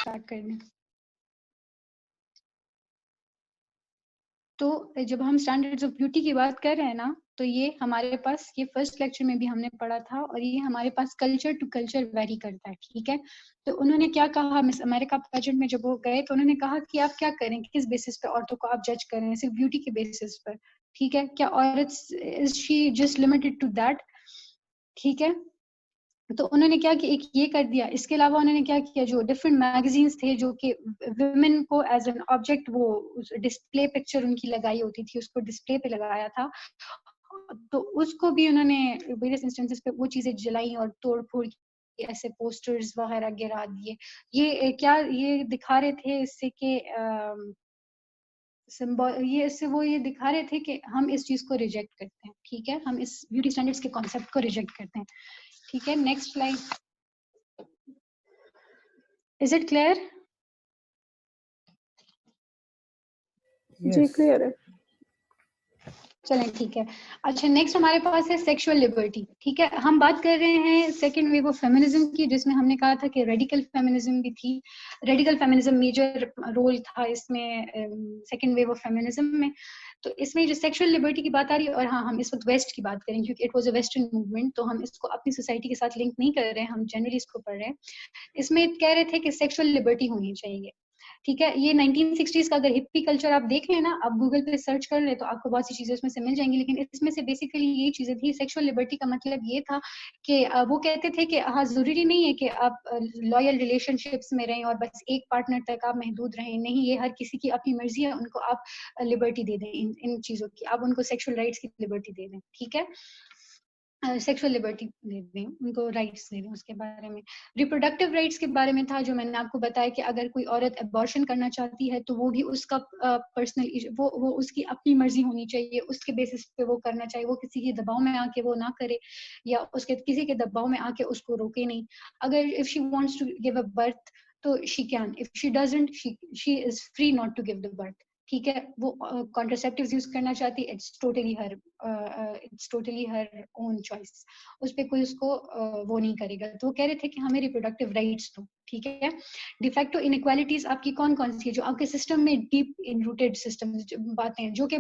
Start कर दें। तो जब हम स्टैंडर्ड्स ऑफ ब्यूटी की बात कर रहे हैं ना, तो ये हमारे पास, ये फर्स्ट लेक्चर में भी हमने पढ़ा था, और ये हमारे पास कल्चर टू कल्चर वेरी करता है, ठीक है। तो उन्होंने क्या कहा, मिस अमेरिका पेजेंट में जब वो गए तो उन्होंने कहा कि आप क्या करें, किस बेसिस पे औरतों को आप जज करें, सिर्फ ब्यूटी के बेसिस पर, ठीक है। क्या औरत, is she just limited to that, ठीक है। तो उन्होंने क्या कि एक ये कर दिया। इसके अलावा उन्होंने क्या किया, जो डिफरेंट मैगजीन्स थे जो कि वुमेन को एज एन ऑब्जेक्ट, वो डिस्प्ले पिक्चर उनकी लगाई होती थी, उसको डिस्प्ले पे लगाया था, तो उसको भी उन्होंने वेरियस इंस्टेंसेस पे वो चीजें जलाई और तोड़ फोड़ के ऐसे पोस्टर्स वगैरह गिरा दिए। ये क्या ये दिखा रहे थे इससे कि सिंबल, ये इससे वो ये दिखा रहे थे कि हम इस चीज को रिजेक्ट करते हैं, ठीक है, हम इस ब्यूटी स्टैंडर्ड्स के कॉन्सेप्ट को रिजेक्ट करते हैं, ठीक है। Next slide. Is it clear? जी क्लियर है। चलें ठीक है। अच्छा, नेक्स्ट हमारे पास है सेक्सुअल लिबर्टी, ठीक है। हम बात कर रहे हैं सेकंड वेव ऑफ फेमिनिज्म की, जिसमें हमने कहा था कि रेडिकल फेमिनिज्म भी थी, रेडिकल फेमिनिज्म मेजर रोल था इसमें सेकंड वेव ऑफ फेमिनिज्म में। तो इसमें जो सेक्सुअल लिबर्टी की बात आ रही है, और हाँ, हम इस वक्त वेस्ट की बात करें क्योंकि it was a western movement, तो हम इसको अपनी सोसाइटी के साथ लिंक नहीं कर रहे हैं, हम जनरली इसको पढ़ रहे हैं। इसमें कह रहे थे कि सेक्सुअल लिबर्टी होनी चाहिए, ठीक है। ये 1960s का अगर हिप्पी कल्चर आप देख लें ना, आप गूगल पे सर्च कर ले तो आपको बहुत सी चीजें उसमें से मिल जाएंगी, लेकिन इसमें से बेसिकली ये चीजें थी। सेक्सुअल लिबर्टी का मतलब ये था कि वो कहते थे कि हाँ, जरूरी नहीं है कि आप लॉयल रिलेशनशिप्स में रहें और बस एक पार्टनर तक आप महदूद रहें, नहीं, ये हर किसी की अपनी मर्जी है, उनको आप लिबर्टी दे दें, इन चीजों की आप उनको सेक्सुअल राइट्स की लिबर्टी दे दें, ठीक है। सेक्सुअल लिबर्टी दे दें, उनको राइट्स दे दें। उसके बारे में रिप्रोडक्टिव राइट्स के बारे में था, जो मैंने आपको बताया कि अगर कोई औरत अबॉर्शन करना चाहती है तो वो भी उसका पर्सनल, वो उसकी अपनी मर्जी होनी चाहिए, उसके बेसिस पे वो करना चाहिए, वो किसी के दबाव में आके वो ना करे, या उसके किसी के दबाव में आके उसको रोके नहीं। अगर if she wants to give a birth तो she can, if she doesn't, she is free not to give the birth, ठीक है। वो कॉन्ट्रासेप्टिव्स यूज करना चाहती है, it's totally her own choice, उस पर कोई उसको वो नहीं करेगा। तो वो कह रहे थे कि हमें रिप्रोडक्टिव राइट्स दो, ठीक है। डिफेक्टो इनइक्वालिटीज आपकी कौन कौन सी है, जो आपके सिस्टम में डीप इन रूटेड सिस्टम बातें, जो कि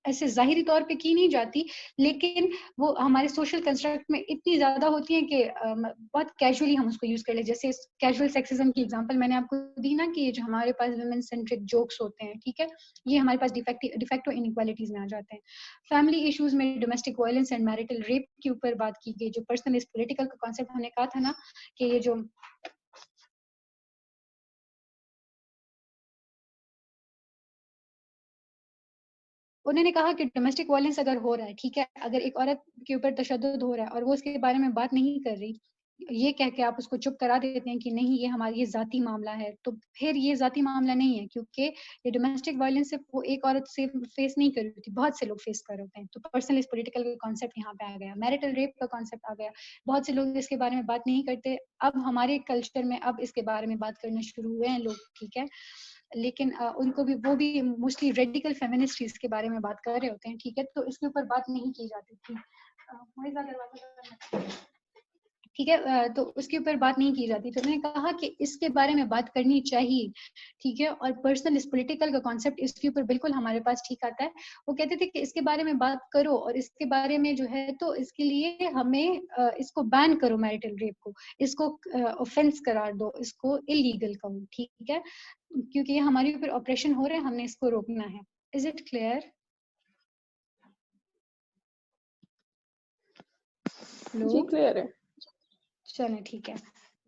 ऐसे जाहिरी तौर पे की नहीं जाती, लेकिन वो हमारे सोशल कंस्ट्रक्ट में इतनी ज्यादा होती हैं कि बहुत कैजुअली हम उसको यूज कर ले। जैसे कैजुअल सेक्सिज्म की एग्जांपल मैंने आपको दी ना, कि जो हमारे पास वुमेन सेंट्रिक जोक्स होते हैं, ठीक है, ये हमारे पास डिफेक्टो इनइक्वालिटीज में आ जाते हैं। फैमिली इश्यूज में domestic violence and marital rape के ऊपर बात की गई। जो पर्सनल इज पॉलिटिकल का कॉन्सेप्ट हमने कहा था ना, कि ये जो उन्होंने कहा कि डोमेस्टिक वायलेंस अगर हो रहा है, ठीक है, अगर एक औरत के ऊपर तशद्दुद हो रहा है और वो उसके बारे में बात नहीं कर रही, ये कह के आप उसको चुप करा देते हैं कि नहीं, ये हमारा ये जाती मामला है, तो फिर ये जाती मामला नहीं है, क्योंकि ये डोमेस्टिक वायलेंस सिर्फ वो एक औरत से फेस नहीं कर रही थी, बहुत से लोग फेस कर रहे होते हैं। तो पर्सनल इज पॉलिटिकल का कॉन्सेप्ट यहाँ पे आ गया, मैरिटल रेप का कॉन्सेप्ट आ गया। बहुत से लोग इसके बारे में बात नहीं करते, अब हमारे कल्चर में अब इसके बारे में बात करना शुरू हुए हैं लोग, ठीक है। लेकिन उनको भी, वो भी मोस्टली रेडिकल फेमिनिस्ट इसके बारे में बात कर रहे होते हैं, ठीक है। तो इसके ऊपर बात नहीं की जाती थी, ठीक है। तो उसके ऊपर बात नहीं की जाती। तो मैंने कहा कि इसके बारे में बात करनी चाहिए, ठीक है। और पर्सनल इज पॉलिटिकल का कॉन्सेप्ट इसके ऊपर बिल्कुल हमारे पास ठीक आता है। वो कहते थे कि इसके बारे में बात करो, और इसके बारे में जो है, तो इसके लिए हमें इसको बैन करो, मैरिटल रेप को, इसको ऑफेंस करार दो, इसको इलीगल करो, ठीक है, क्योंकि ये हमारे ऊपर ऑपरेशन हो रहा है, हमने इसको रोकना है। Is it clear? जी क्लियर है। चलें ठीक है।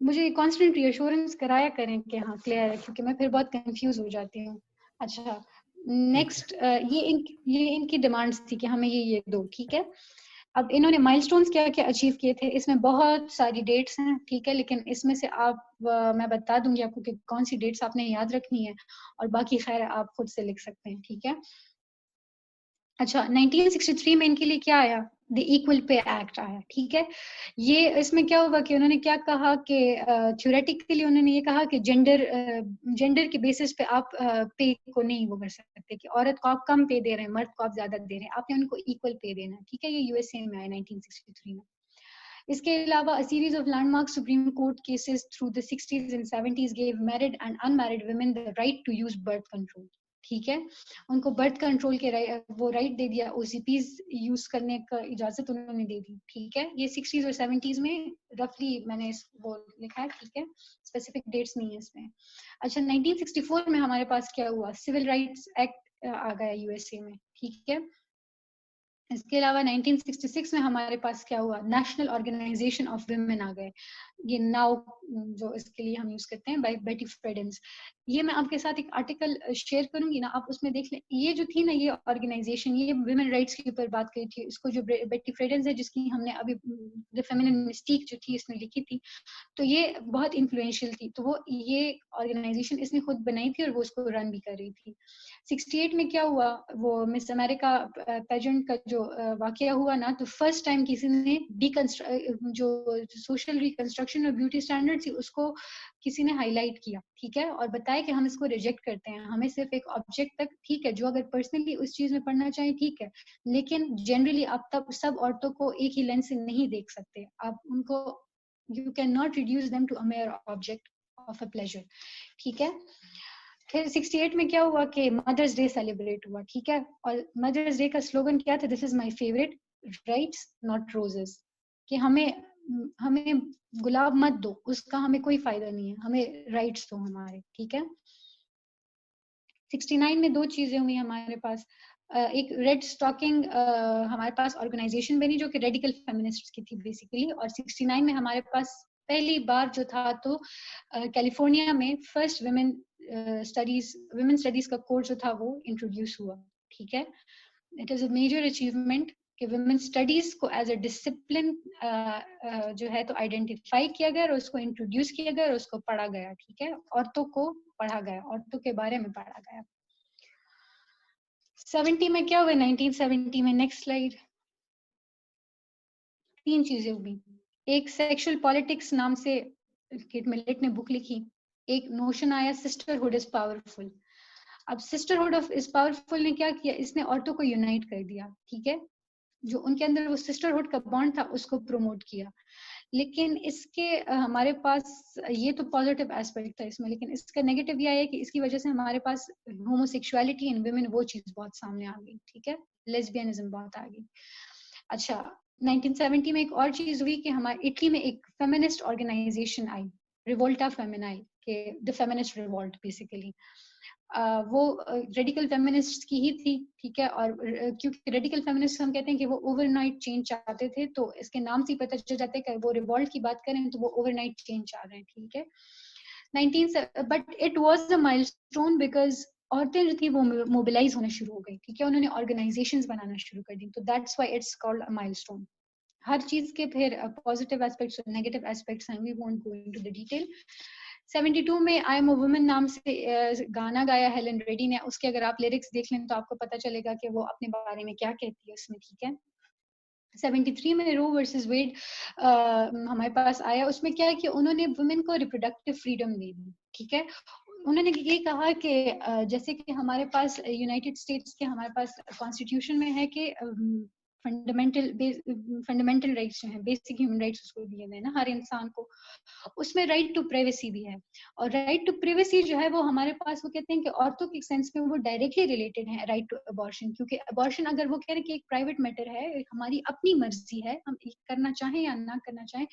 मुझे कांस्टेंट रीअश्योरेंस कराया करें कि हाँ क्लियर है, क्योंकि मैं फिर बहुत कंफ्यूज हो जाती हूँ। अच्छा, नेक्स्ट, ये इनकी डिमांड्स थी कि हमें ये दो, ठीक है। अब इन्होंने माइलस्टोन्स क्या क्या अचीव किए थे, इसमें बहुत सारी डेट्स हैं, ठीक है, लेकिन इसमें से आप मैं बता दूंगी आपको कि कौन सी डेट्स आपने याद रखनी है, और बाकी खैर आप खुद से लिख सकते हैं, ठीक है। अच्छा, 1963 में इनके लिए क्या आया, द इक्वल पे एक्ट आया, ठीक है। ये इसमें क्या हुआ कि उन्होंने क्या कहा कि थ्योरेटिकली उन्होंने ये कहा कि जेंडर के बेसिस पे आप पे को नहीं वो कर सकते, कि औरत को आप कम पे दे रहे हैं, मर्द को आप ज्यादा दे रहे हैं, आपने उनको इक्वल पे देना है, ठीक है। ये यूएसए में आया 1963 में। इसके अलावा a series of landmark Supreme Court cases through the 60s and 70s gave married and unmarried women the right to use birth control. ठीक है, उनको बर्थ कंट्रोल के वो राइट दे दिया, OCPs यूज करने का इजाजत उन्होंने दे दी. ठीक है, ये 60s और 70s में रफली मैंने वो लिखा है. ठीक है, स्पेसिफिक डेट्स नहीं है इसमें. अच्छा, 1964 में हमारे पास क्या हुआ, सिविल राइट्स एक्ट आ गया यूएसए में. ठीक है, इसके अलावा 1966 में हमारे पास क्या हुआ, नेशनल ऑर्गेनाइजेशन ऑफ वुमेन आ गए. ये नाउ जो इसके लिए हम यूज करते हैं, बाय बेटी फ्रेडेंस. ये मैं आपके साथ एक आर्टिकल शेयर करूंगी ना, आप उसमें देख लें. ये जो थी ना ये ऑर्गेनाइजेशन, ये वुमेन राइट्स के ऊपर बात करी थी. इसको जो बेटी फ्रेडेंस है, जिसकी हमने अभी द फेमिनिन मिस्टीक जो थी इसमें लिखी थी, तो ये बहुत इन्फ्लुएंशियल थी. तो वो ये ऑर्गेनाइजेशन इसने खुद बनाई थी और वो उसको रन भी कर रही थी. 68 में क्या हुआ, वो मिस अमेरिका पेजेंट का जो वाकया हुआ ना, तो फर्स्ट टाइम किसी ने जो सोशल रिकंस्ट्रक्शन और ब्यूटी स्टैंडर्ड थी उसको किसी ने हाईलाइट किया. ठीक है, और बताया कि हम इसको रिजेक्ट करते हैं, हमें सिर्फ एक ऑब्जेक्ट तक, ठीक है, जो अगर पर्सनली उस चीज में पढ़ना चाहे ठीक है, लेकिन जनरली आप तब सब औरतों को एक ही लेंस से नहीं देख सकते. आप उनको you cannot reduce them to a mere object of a pleasure. ठीक है, फिर 68 में क्या हुआ कि मदर्स डे सेलिब्रेट हुआ. ठीक है, और मदर्स डे का स्लोगन क्या था, this is my favourite, rights not roses. कि हमें गुलाब मत दो, उसका हमें कोई फायदा नहीं है, हमें राइट्स दो हमारे. ठीक है, 69 में दो चीजें हुई हमारे पास. एक रेड स्टॉकिंग हमारे पास ऑर्गेनाइजेशन बनी जो कि रेडिकल फेमिनिस्ट्स की थी बेसिकली. और 69 में हमारे पास पहली बार जो था, तो कैलिफोर्निया में फर्स्ट वुमेन स्टडीज का कोर्स जो था वो इंट्रोड्यूस हुआ. ठीक है, it is a major achievement कि वुमेन स्टडीज को एज अ डिसिप्लिन जो है तो आइडेंटिफाई किया गया और उसको इंट्रोड्यूस किया गया और उसको पढ़ा गया. ठीक है, औरतों को पढ़ा गया, औरतों के बारे में पढ़ा गया. 70 में क्या हुआ, 1970 में, नेक्स्ट स्लाइड. तीन चीजें हुई. एक सेक्सुअल पॉलिटिक्स नाम से किट मिलेट ने बुक लिखी. एक नोशन आया सिस्टरहुड इज पावरफुल. अब सिस्टरहुड ऑफ इज पावरफुल ने क्या किया, इसने औरतों को यूनाइट कर दिया. ठीक है, जो उनके अंदर वो सिस्टरहुड का बॉन्ड था उसको प्रमोट किया. लेकिन इसके हमारे पास ये तो पॉजिटिव एस्पेक्ट था इसमें, लेकिन इसका नेगेटिव ये है कि इसकी वजह से हमारे पास होमोसेक्सुअलिटी इन वुमेन वो चीज बहुत सामने आ गई. ठीक है, लेस्बियनिज्म बहुत आ गई. अच्छा, 1970 में एक और चीज हुई कि हमारे इटली में एक फेमिनिस्ट ऑर्गेनाइजेशन आई, रिवोल्टा फेमिनाई, के द फेमिनिस्ट रिवोल्ट बेसिकली. वो रेडिकल फेमिनिस्ट की ही थी. ठीक है, और क्योंकि रेडिकल फेमिनिस्ट हम कहते हैं कि वो ओवरनाइट चेंज चाहते थे, तो इसके नाम से पता चल जाता है कि वो रिवॉल्ट की बात करें तो वो ओवरनाइट चेंज चाह रहे हैं. ठीक है, 19 but it was a milestone because औरतें जो थी वो मोबिलाइज होना शुरू हो गई. ठीक है, उन्होंने ऑर्गेनाइजेशंस बनाना शुरू कर दी, तो that's why it's called a milestone. हर चीज के फिर पॉजिटिव एस्पेक्ट्स और नेगेटिव एस्पेक्ट्स हैं, we won't go into the detail. 72 में आई एम अ वुमन नाम से गाना गाया हेलन रेडी ने. उसके अगर आप लिरिक्स देख लें तो आपको पता चलेगा कि वो अपने बारे में क्या कहती है उसमें. ठीक है, 73 में रो वर्सेस वेड हमारे पास आया. उसमें क्या है कि उन्होंने वुमेन को रिप्रोडक्टिव फ्रीडम दे दी. ठीक है, उन्होंने ये कहा कि जैसे कि हमारे पास यूनाइटेड स्टेट्स के हमारे पास कॉन्स्टिट्यूशन में है कि फंडामेंटल राइट्स जो हैं, बेसिक ह्यूमन राइट्स उसको दिए गए ना हर इंसान को, उसमें राइट टू प्राइवेसी भी है. और राइट टू प्राइवेसी जो है वो हमारे पास, वो कहते हैं कि औरतों के सेंस में वो डायरेक्टली रिलेटेड है राइट टू अबॉर्शन. क्योंकि अबॉर्शन अगर वो कह रहे हैं कि एक प्राइवेट मैटर है, एक हमारी अपनी मर्जी है, हम करना चाहें या ना करना चाहें,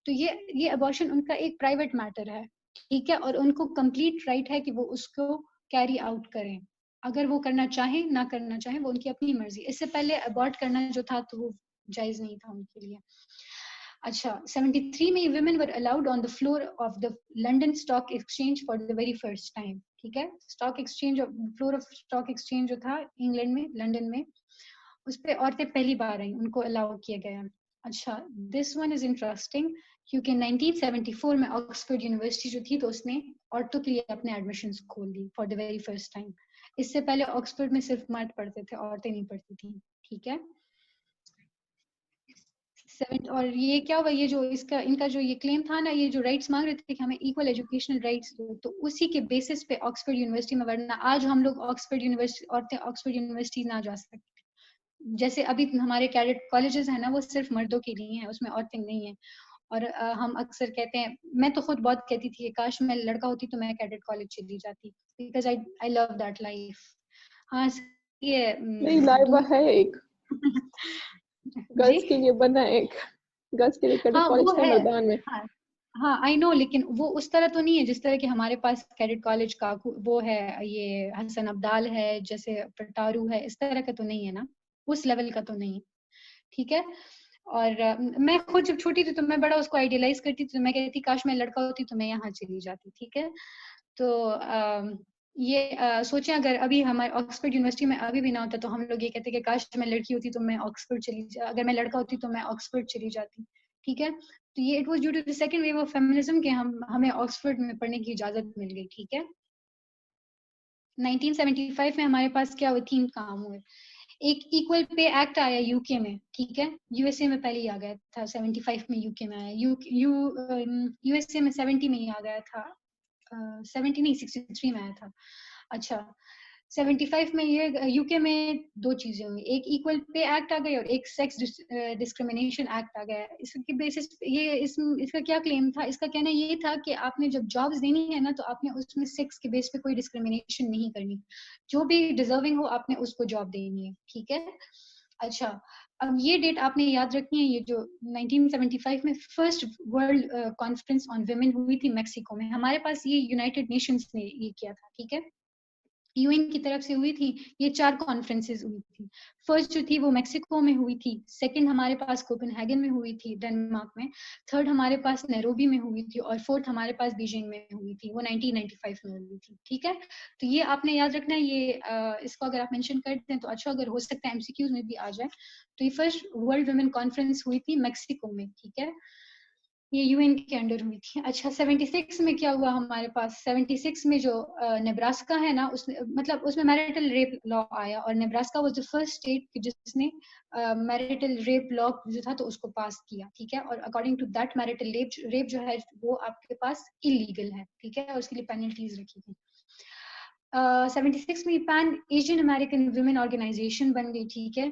तो ये अबॉर्शन उनका एक प्राइवेट मैटर है. ठीक है, और उनको कंप्लीट राइट है कि वो उसको कैरी आउट करें. अगर वो करना चाहें ना करना चाहें वो उनकी अपनी मर्जी. इससे पहले अबॉर्ट करना जो था तो वो जायज नहीं था उनके लिए. अच्छा, 73 में women were allowed on the floor of the London Stock Exchange for the very first time. ठीक है, stock exchange, floor of stock exchange जो था इंग्लैंड में, लंदन में, उस पे औरतें पहली बार आई, उनको अलाउ किया गया. अच्छा, दिस वन इज इंटरेस्टिंग क्योंकि 1974 में ऑक्सफोर्ड यूनिवर्सिटी जो थी तो उसने औरतों के लिए अपने एडमिशंस खोल दी for the very first time. इससे पहले ऑक्सफोर्ड में सिर्फ मर्द पढ़ते थे, औरतें नहीं पढ़ती थी. ठीक है, और ये क्या हुआ, ये जो इनका जो ये क्लेम था ना, ये जो राइट्स मांग रहे थे कि हमें इक्वल एजुकेशनल राइट्स दो, तो उसी के बेसिस पे ऑक्सफोर्ड यूनिवर्सिटी में, वरना आज हम लोग ऑक्सफोर्ड यूनिवर्सिटी, औरतें ऑक्सफोर्ड यूनिवर्सिटी ना जा सकती. जैसे अभी हमारे कैडेट कॉलेजेस है ना, वो सिर्फ मर्दों के लिए हैं, उसमें औरतें नहीं है। और हम अक्सर कहते हैं, मैं तो खुद बहुत कहती थी कि काश मैं लड़का होती तो मैं कैडेट कॉलेज चली जाती, because I love that life. हाँ ये नहीं, लाइवा है एक, जी गर्ल्स के लिए बना है एक, गर्ल्स के लिए कैडेट हाँ कॉलेज वो है है। मैदान में। हाँ हाँ आई नो, लेकिन वो उस तरह तो नहीं है जिस तरह के हमारे पास कैडेट कॉलेज का वो है, ये हसन अब्दाल है, जैसे पटारू है, इस तरह का तो नहीं है ना, उस लेवल का तो नहीं है। ठीक है। और मैं खुद जब छोटी थी तो मैं बड़ा उसको आइडियलाइज करती थी, तो मैं कहती काश मैं लड़का होती तो मैं यहाँ चली जाती। ठीक है। तो ये सोचें अगर अभी हमारे ऑक्सफोर्ड यूनिवर्सिटी में अभी भी ना होता तो हम लोग ये कहते कि काश मैं लड़की होती तो मैं ऑक्सफोर्ड अगर मैं लड़का होती तो मैं ऑक्सफोर्ड चली जाती। ठीक है। तो ये it was due to the second wave of feminism के हमें ऑक्सफोर्ड में पढ़ने की इजाजत मिल गई। ठीक है। 1975 में हमारे पास क्या हुए, 3 काम हुए। एक इक्वल पे एक्ट आया यूके में। ठीक है। यूएसए में पहले ही आ गया था, 75 में यूके में आया, यूएसए में 70 में ही आ गया था, 70 नहीं 63 में आया था। अच्छा, 75 में ये यूके में 2 चीजें हुई, एक इक्वल पे एक्ट आ गया और एक सेक्स डिस्क्रिमिनेशन एक्ट आ गया। इसके बेसिस इसका क्या क्लेम था, इसका कहना ये था कि आपने जब जॉब्स देनी है ना तो आपने उसमें सेक्स के बेस पे कोई डिस्क्रिमिनेशन नहीं करनी, जो भी डिजर्विंग हो आपने उसको जॉब देनी है। ठीक है। अच्छा, अब ये डेट आपने याद रखनी है, ये जो 1975 में first world conference on women हुई थी मेक्सिको में, हमारे पास ये यूनाइटेड नेशंस ने ये किया था। ठीक है। यूएन की तरफ से हुई थी, ये 4 कॉन्फ्रेंसेस हुई थी। फर्स्ट जो थी वो मेक्सिको में हुई थी, सेकंड हमारे पास कोपेनहेगन में हुई थी डेनमार्क में, थर्ड हमारे पास नैरोबी में हुई थी और फोर्थ हमारे पास बीजिंग में हुई थी, वो 1995 में हुई थी। ठीक है। तो ये आपने याद रखना है, ये इसको अगर आप मेंशन कर दें तो अच्छा, अगर हो सकता है एमसीक्यूज में भी आ जाए। तो ये फर्स्ट वर्ल्ड वुमेन कॉन्फ्रेंस हुई थी मेक्सिको में। ठीक है। ये यूएन के अंडर हुई थी। अच्छा, 76 में क्या हुआ हमारे पास, 76 में जो नेब्रास्का है ना, उसने मतलब उसमें मैरिटल रेप लॉ आया, और Nebraska was the first state जिसने मैरिटल रेप लॉ जो था तो उसको पास किया। ठीक है। और according to that marital rape जो है वो आपके पास इलीगल है। ठीक है। और उसके लिए पेनल्टीज रखी थी। 76 में Pan Asian American women organization बन गई। ठीक है।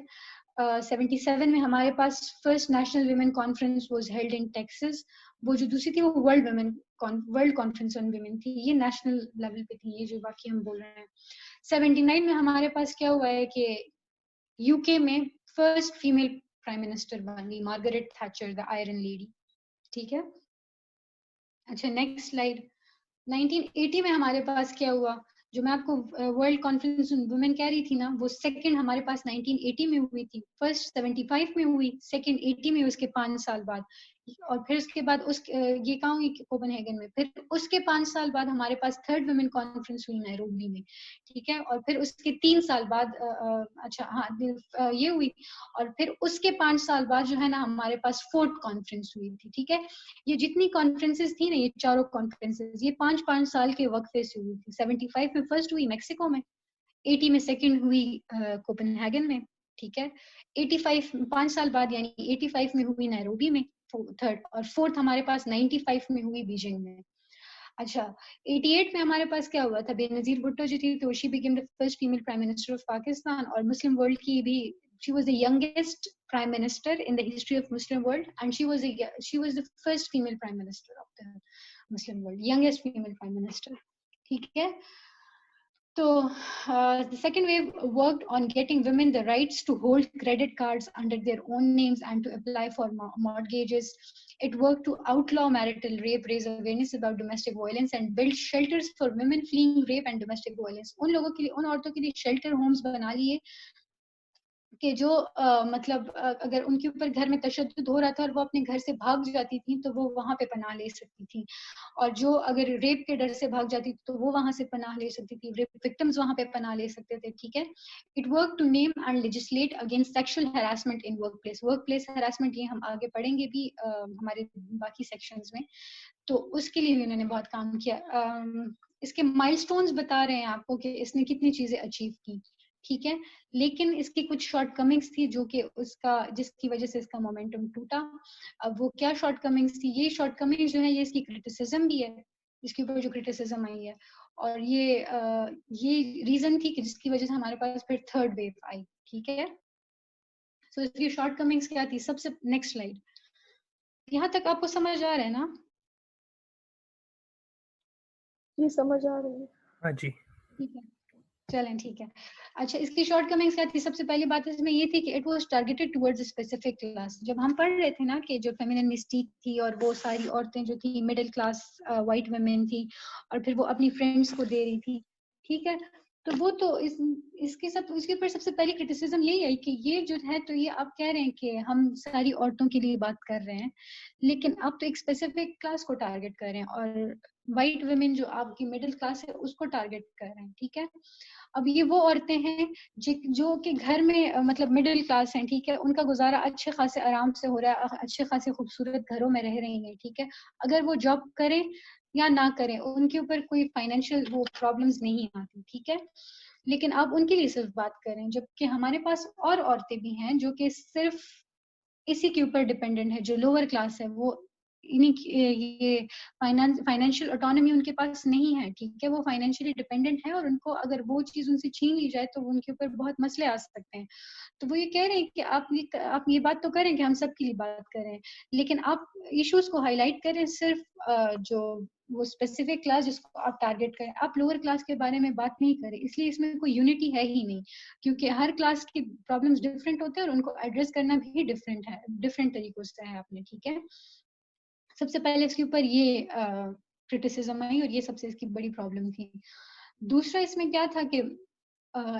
77 में हमारे पास first national women conference was held in Texas. वो जो दूसरी थी वो वर्ल्ड कॉन्फ्रेंस ऑन वुमेन थी, ये नेशनल लेवल पे थी, ये जो बाकी हम बोल रहे हैं। 79 में हमारे पास क्या हुआ है कि यूके में फर्स्ट फीमेल प्राइम मिनिस्टर बन गई, Margaret Thatcher, the iron lady. ठीक है। अच्छा, नेक्स्ट स्लाइड। 1980 में हमारे पास क्या हुआ, जो मैं आपको वर्ल्ड कॉन्फ्रेंस ऑन वुमेन कह रही थी ना, वो सेकंड हमारे पास 1980 में हुई थी, फर्स्ट 75 में हुई, सेकंड 80 में, उसके 5 साल बाद। और फिर उसके बाद ये कहाँ हुई, कोपेनहेगन में। फिर उसके 5 साल बाद हमारे पास थर्ड वुमेन कॉन्फ्रेंस हुई नैरोबी में। ठीक है। और फिर उसके 3 साल बाद अच्छा हाँ ये हुई। और फिर उसके 5 साल बाद जो है ना हमारे पास फोर्थ कॉन्फ्रेंस हुई थी। ठीक है। ये जितनी कॉन्फ्रेंसेस थी ना, ये चारों कॉन्फ्रेंसेस, ये 5-5 साल के वक्फे से हुई थी। 75 में फर्स्ट हुई मेक्सिको में, 80 में सेकंड हुई कोपेनहेगन में। ठीक है। 85 5 साल बाद यानी 85 में हुई नैरोबी में थर्ड, और फोर्थ हमारे पास 95 में हुई बीजिंग में। अच्छा, 88 में हमारे पास क्या हुआ था, बेनजीर भुट्टो जो थी तो she became the first female prime minister of Pakistan, और मुस्लिम वर्ल्ड की भी she was the youngest prime minister in the history of Muslim world, and she was the first female prime minister of the Muslim world, youngest female prime minister. ठीक है। So, the second wave worked on getting women the rights to hold credit cards under their own names and to apply for mortgages. It worked to outlaw marital rape, raise awareness about domestic violence, and build shelters for women fleeing rape and domestic violence. उन लोगों के लिए, उन औरतों के लिए shelter homes बना लिए कि जो मतलब अगर उनके ऊपर घर में तशद्दुद हो रहा था और वो अपने घर से भाग जाती थी तो वो वहां पे पनाह ले सकती थी, और जो अगर रेप के डर से भाग जाती थी तो वो वहां से पनाह ले सकती थी, रेप विक्टिम्स वहां पे पनाह ले सकते थे। ठीक है। It work to name and legislate against sexual harassment in work place harassment, ये हम आगे पढ़ेंगे भी हमारे बाकी सेक्शंस में, तो उसके लिए भी उन्होंने बहुत काम किया। इसके माइलस्टोन्स बता रहे हैं आपको कि इसने कितनी चीजें अचीव की। ठीक है। लेकिन इसकी कुछ शॉर्टकमिंग्स थी जो कि उसका जिसकी वजह से इसका मोमेंटम टूटा। अब वो क्या शॉर्टकमिंग्स थी, ये शॉर्टकमिंग्स जो है ये इसकी क्रिटिसिज्म भी है, इसके ऊपर जो क्रिटिसिज्म आई है, और ये रीजन थी कि जिसकी वजह से हमारे पास फिर थर्ड वेव आई। ठीक है। सो इसकी शॉर्टकमिंग्स क्या थी? सबसे नेक्स्ट स्लाइड, यहाँ तक आपको समझ आ रहा है ना? ये समझ आ रही है। हाँ जी। ठीक है, चलें ठीक है। अच्छा, इसकी शॉर्टकमिंग्स क्या थी? सबसे पहली बात इसमें ये थी कि it was targeted towards a specific class. जब हम पढ़ रहे थे ना कि जो फेमिनिन मिस्टीक थी और वो सारी औरतें जो थी मिडिल क्लास वाइट वुमेन थी और फिर वो अपनी फ्रेंड्स को दे रही थी, ठीक है, तो वो तो इसके सब उसके ऊपर सबसे पहली क्रिटिसिज्म यही है कि ये जो है, तो ये आप कह रहे हैं कि हम सारी औरतों के लिए बात कर रहे हैं, लेकिन आप तो एक स्पेसिफिक क्लास को टारगेट कर रहे हैं और वाइट वुमेन जो आपकी मिडिल क्लास है उसको टारगेट कर रहे हैं, ठीक है। अब ये वो औरतें हैं जो कि घर में मतलब मिडिल क्लास हैं, ठीक है, उनका गुजारा अच्छे खासे आराम से हो रहा है, अच्छे खासे खूबसूरत घरों में रह रही हैं, ठीक है। अगर वो जॉब करें या ना करें उनके ऊपर कोई फाइनेंशियल वो प्रॉब्लम्स नहीं आती, ठीक है। लेकिन आप उनके लिए सिर्फ बात करें, जबकि हमारे पास और औरतें भी हैं जो कि सिर्फ इसी के ऊपर डिपेंडेंट है, जो लोअर क्लास है, वो इन्हीं ये फाइनेंशियल ऑटोनॉमी उनके पास नहीं है, ठीक है, वो फाइनेंशियली डिपेंडेंट है और उनको अगर वो चीज उनसे छीन ली जाए तो उनके ऊपर बहुत मसले आ सकते हैं। तो वो ये कह रहे हैं कि आप ये बात तो करें कि हम सबके लिए बात करें, लेकिन आप इश्यूज को हाईलाइट करें सिर्फ जो वो स्पेसिफिक क्लास जिसको आप टारगेट करें, आप लोअर क्लास के बारे में बात नहीं करें, इसलिए इसमें कोई यूनिटी है ही नहीं, क्योंकि हर क्लास की प्रॉब्लम्स डिफरेंट होते हैं और उनको एड्रेस करना भी डिफरेंट है, डिफरेंट तरीकों से है आपने, ठीक है। सबसे पहले इसके ऊपर ये क्रिटिसिज्म आई और ये सबसे इसकी बड़ी प्रॉब्लम थी। दूसरा इसमें क्या था कि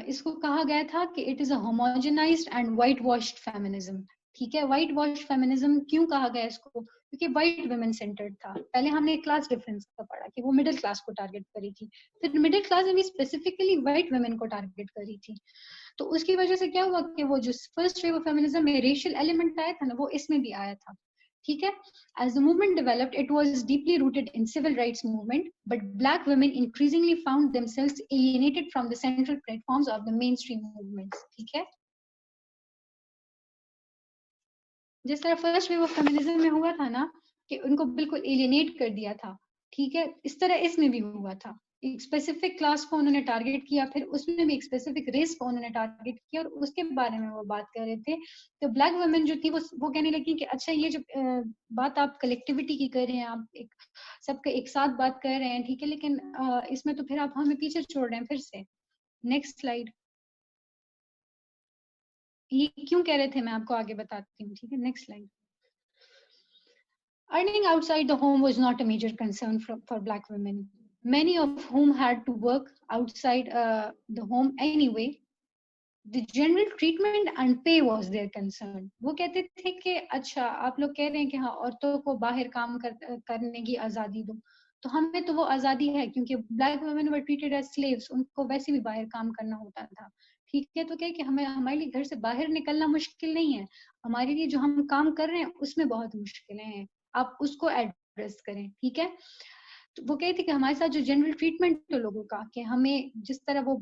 इसको कहा गया था कि it is a homogenised and white washed feminism, ठीक है। व्हाइट वॉश फेमिनिज्म क्यों कहा गया इसको? क्योंकि व्हाइट वुमेन सेंटर्ड था। पहले हमने क्लास डिफरेंस का पढ़ा कि वो मिडिल क्लास को टारगेट करी थी, फिर मिडिल क्लास में भी स्पेसिफिकली व्हाइट वुमेन को टारगेट करी थी। तो उसकी वजह से क्या हुआ कि वो जो फर्स्ट वेव ऑफ फेमिनिज्म में रेशियल एलिमेंट आया था ना, वो इसमें भी आया था, ठीक है। As the movement developed, it was deeply rooted in civil rights movement, but black women increasingly found themselves alienated from the central platforms of the mainstream movements, ठीक है। जिस तरह फर्स्ट वेव ऑफ फेमिनिज्म में हुआ था ना कि उनको बिल्कुल एलिएनेट कर दिया था, ठीक है, इस तरह इसमें भी हुआ था। एक स्पेसिफिक क्लास को उन्होंने टारगेट किया, फिर उसमें भी एक स्पेसिफिक रेस को उन्होंने टारगेट किया और उसके बारे में वो बात कर रहे थे। तो ब्लैक वुमेन जो थी वो कहने लगी कि अच्छा ये जो बात आप कलेक्टिविटी की कर रहे हैं, आप एक सबके एक साथ बात कर रहे हैं, ठीक है, लेकिन इसमें तो फिर आप हमें पीछे छोड़ रहे हैं फिर से। Next slide. ये क्यों कह रहे थे मैं आपको आगे बताती हूँ, ठीक है। Next slide. Earning outside the home was not a major concern for Black women, many of whom had to work outside the home anyway. The general treatment and pay was their concern. वो कहते थे कि अच्छा आप लोग कह रहे हैं कि हाँ औरतों को बाहर काम करने की आज़ादी दो, तो हमें तो वो आज़ादी है क्योंकि black women were treated as slaves, उनको वैसे भी बाहर काम करना होता था, ठीक है। तो क्या कि हमें हमारे लिए घर से बाहर निकलना मुश्किल नहीं है, हमारे लिए जो हम काम कर रहे हैं उसमें बहुत मुश्किलें हैं, आप उसको एड्रेस करें, ठीक है। तो वो कहते थे कि हमारे साथ जो जनरल ट्रीटमेंट है लोगों का, कि हमें जिस तरह वो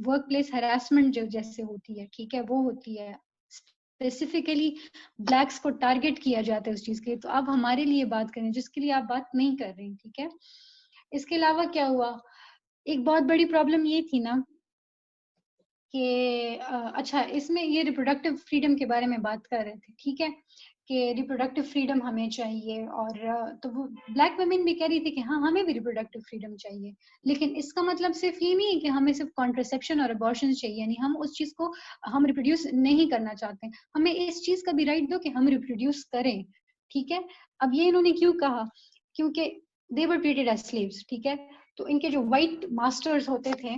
वर्क प्लेस हरासमेंट जो जैसे होती है, ठीक है, वो होती है, स्पेसिफिकली ब्लैक्स को टारगेट किया जाता है उस चीज के लिए, तो आप हमारे लिए बात करें जिसके लिए आप बात नहीं कर रहे हैं, ठीक है। इसके अलावा क्या हुआ, एक बहुत बड़ी प्रॉब्लम ये थी ना कि अच्छा इसमें ये रिप्रोडक्टिव फ्रीडम के बारे में बात कर रहे थे, ठीक है, कि रिप्रोडक्टिव फ्रीडम हमें चाहिए और तो वो ब्लैक वुमेन भी कह रही थी कि हाँ हमें भी रिप्रोडक्टिव फ्रीडम चाहिए, लेकिन इसका मतलब सिर्फ ये नहीं है कि हमें सिर्फ कॉन्ट्रासेप्शन और अबॉर्शन चाहिए, यानी हम उस चीज को हम रिप्रोड्यूस नहीं करना चाहते, हमें इस चीज का भी राइट दो कि हम रिप्रोड्यूस करें, ठीक है। अब ये इन्होंने क्यों कहा, क्योंकि दे वर ट्रीटेड एज स्लेव्स, ठीक है। तो इनके जो व्हाइट मास्टर्स होते थे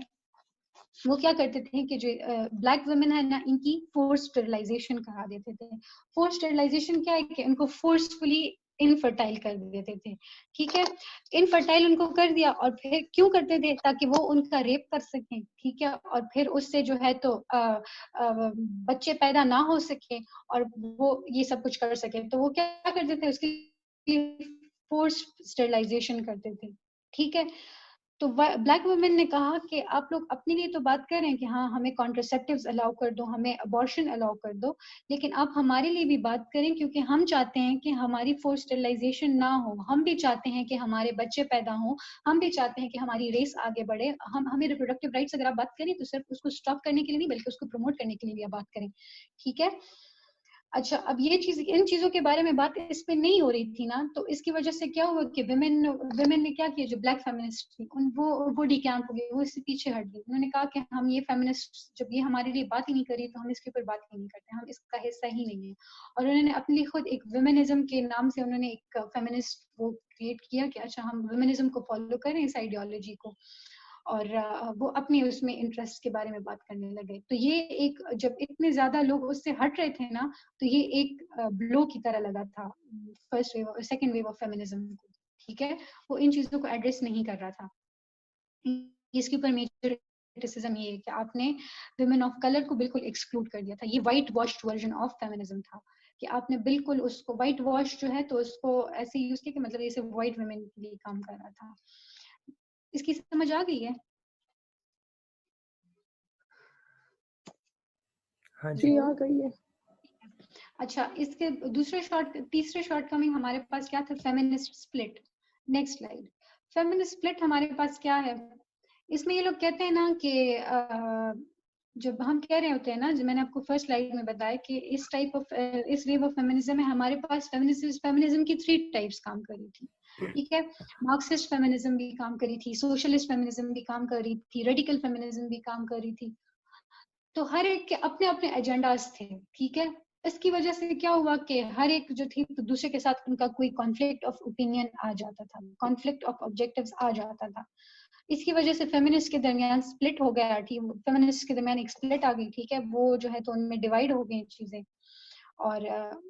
वो क्या करते थे कि जो ब्लैक वुमेन है ना, इनकी फोर्स स्टेरिलाइजेशन करा देते थे। फोर्स स्टेरिलाइजेशन क्या है कि उनको फोर्सफुली इनफर्टाइल कर देते थे, ठीक है। इनफर्टाइल उनको कर दिया और फिर क्यों करते थे, ताकि वो उनका रेप कर सकें, ठीक है, और फिर उससे जो है तो बच्चे पैदा ना हो सके और वो ये सब कुछ कर सके, तो वो क्या करते थे उसके लिए फोर्स स्टेरिलाइजेशन करते थे, ठीक है। तो ब्लैक वुमेन ने कहा कि आप लोग अपने लिए तो बात कर रहे हैं कि हाँ हमें कॉन्ट्रासेप्टिव्स अलाउ कर दो, हमें अबॉर्शन अलाउ कर दो, लेकिन आप हमारे लिए भी बात करें, क्योंकि हम चाहते हैं कि हमारी फोर्स स्टेरिलाइजेशन ना हो, हम भी चाहते हैं कि हमारे बच्चे पैदा हों, हम भी चाहते हैं कि हमारी रेस आगे बढ़े, हमें रिप्रोडक्टिव राइट्स अगर आप बात करें तो सिर्फ उसको स्टॉप करने के लिए नहीं बल्कि उसको प्रमोट करने के लिए भी आप बात करें, ठीक है। अच्छा, अब ये चीज, इन चीजों के बारे में बात इस पे नहीं हो रही थी ना, तो इसकी वजह से क्या हुआ कि विमेन ने क्या किया, जो ब्लैक फेमिनिस्ट थी उन वो डिकैम्प हो गई, वो इससे पीछे हट गई। उन्होंने कहा कि हम ये फेमिनिस्ट जब ये हमारे लिए बात ही नहीं करी तो हम इसके ऊपर बात ही नहीं करते, हम इसका हिस्सा ही नहीं है। और उन्होंने अपने लिए खुद एक विमेनिज्म के नाम से उन्होंने एक फेमिनिस्ट वो क्रिएट किया कि अच्छा हम विमेनिज्म को फॉलो करें, इस आइडियोलॉजी को, और वो अपने उसमें इंटरेस्ट के बारे में बात करने लगे। तो ये एक, जब इतने ज्यादा लोग उससे हट रहे थे ना, तो ये एक ब्लो की तरह लगा था फर्स्ट वेव और सेकंड वेव ऑफ फेमिनिज्म को। ठीक है, वो इन चीजों को एड्रेस नहीं कर रहा था। इसके ऊपर मेजर क्रिटिसिज्म ये है कि आपने वुमेन ऑफ कलर को बिल्कुल एक्सक्लूड कर दिया था। ये white washed version of feminism था कि आपने बिल्कुल उसको व्हाइट वॉश जो है तो उसको ऐसे यूज किया कि मतलब ये सिर्फ व्हाइट वुमेन के लिए काम कर रहा था। इसकी समझ आ गई है? हाँ जी। जी आ गई है। अच्छा, इसके तीसरे शॉर्ट कमिंग हमारे पास क्या था, feminist split. Next slide. Feminist split हमारे पास क्या है, इसमें ये लोग कहते हैं ना कि जब हम कह रहे होते हैं ना, जो मैंने आपको फर्स्ट स्लाइड में बताया कि इस वेव ऑफ फेमिनिज्म में हमारे पास फेमिनिज्म की 3 टाइप्स काम करी थी। ठीक है, मार्क्सिस्ट फेमिनिज्म भी काम करी थी, सोशलिस्ट फेमिनिज्म भी काम करी थी, रेडिकल फेमिनिज्म भी काम करी थी। तो हर एक के अपने अपने एजेंडाज थे। ठीक है, इसकी वजह से क्या हुआ कि हर एक जो थी तो दूसरे के साथ उनका कोई कॉन्फ्लिक्ट ऑफ ओपिनियन आ जाता था, कॉन्फ्लिक्ट ऑफ ऑब्जेक्टिव्स आ जाता था। इसकी वजह से फेमिनिस्ट के दरमियान स्प्लिट हो गया। ठीक, फेमिनिस्ट के दरमियान एक स्प्लिट आ गई। ठीक है, वो जो है तो उनमें डिवाइड हो गई चीजें। और